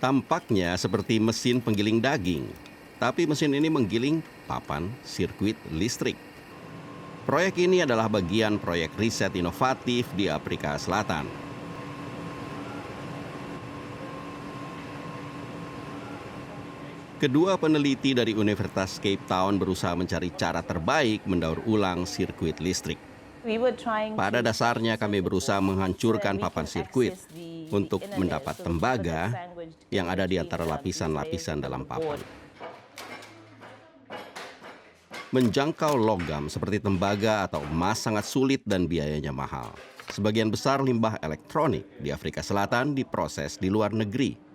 Tampaknya seperti mesin penggiling daging, tapi mesin ini menggiling papan sirkuit listrik. Proyek ini adalah bagian proyek riset inovatif di Afrika Selatan. Kedua peneliti dari Universitas Cape Town berusaha mencari cara terbaik mendaur ulang sirkuit listrik. Pada dasarnya kami berusaha menghancurkan papan sirkuit untuk mendapat tembaga yang ada di antara lapisan-lapisan dalam papan. Menjangkau logam seperti tembaga atau emas sangat sulit dan biayanya mahal. Sebagian besar limbah elektronik di Afrika Selatan diproses di luar negeri.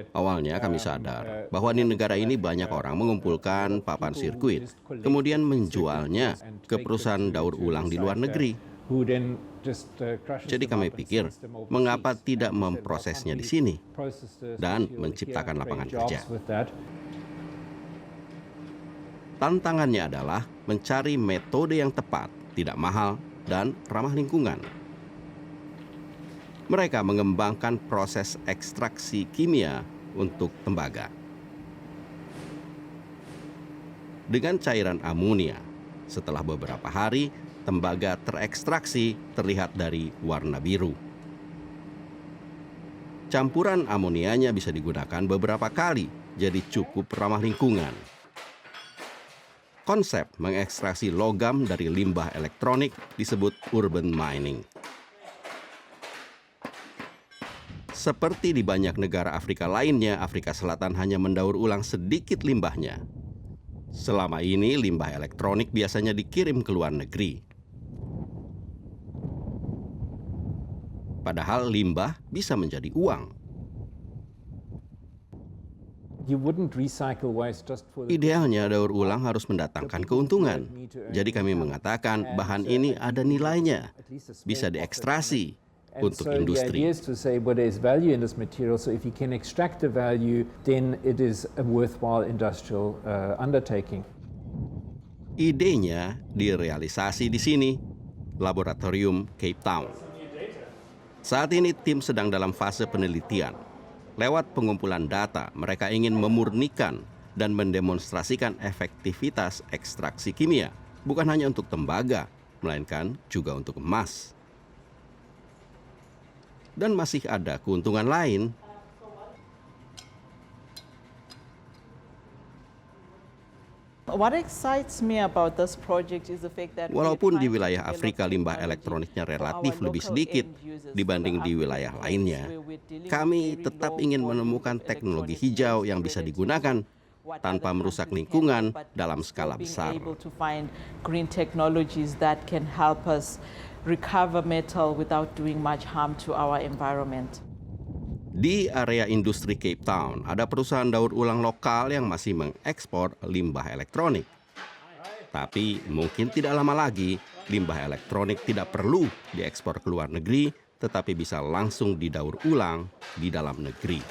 Awalnya kami sadar bahwa di negara ini banyak orang mengumpulkan papan sirkuit, kemudian menjualnya ke perusahaan daur ulang di luar negeri. Jadi kami pikir, mengapa tidak memprosesnya di sini dan menciptakan lapangan kerja? Tantangannya adalah mencari metode yang tepat, tidak mahal, dan ramah lingkungan. Mereka mengembangkan proses ekstraksi kimia untuk tembaga. Dengan cairan amonia, setelah beberapa hari, tembaga terekstraksi terlihat dari warna biru. Campuran amonianya bisa digunakan beberapa kali, jadi cukup ramah lingkungan. Konsep mengekstraksi logam dari limbah elektronik disebut urban mining. Seperti di banyak negara Afrika lainnya, Afrika Selatan hanya mendaur ulang sedikit limbahnya. Selama ini, limbah elektronik biasanya dikirim ke luar negeri. Padahal limbah bisa menjadi uang. Idealnya daur ulang harus mendatangkan keuntungan. Jadi kami mengatakan bahan ini ada nilainya, bisa diekstrasi untuk industri. Idenya direalisasi di sini, Laboratorium Cape Town. Saat ini tim sedang dalam fase penelitian. Lewat pengumpulan data, mereka ingin memurnikan dan mendemonstrasikan efektivitas ekstraksi kimia, bukan hanya untuk tembaga, melainkan juga untuk emas. Dan masih ada keuntungan lain. Walaupun di wilayah Afrika limbah elektroniknya relatif lebih sedikit dibanding di wilayah lainnya, kami tetap ingin menemukan teknologi hijau yang bisa digunakan tanpa merusak lingkungan dalam skala besar. Recover metal without doing much harm to our environment. Di area industri Cape Town, ada perusahaan daur ulang lokal yang masih mengekspor limbah elektronik. Tapi mungkin tidak lama lagi, limbah elektronik tidak perlu diekspor ke luar negeri, tetapi bisa langsung didaur ulang di dalam negeri.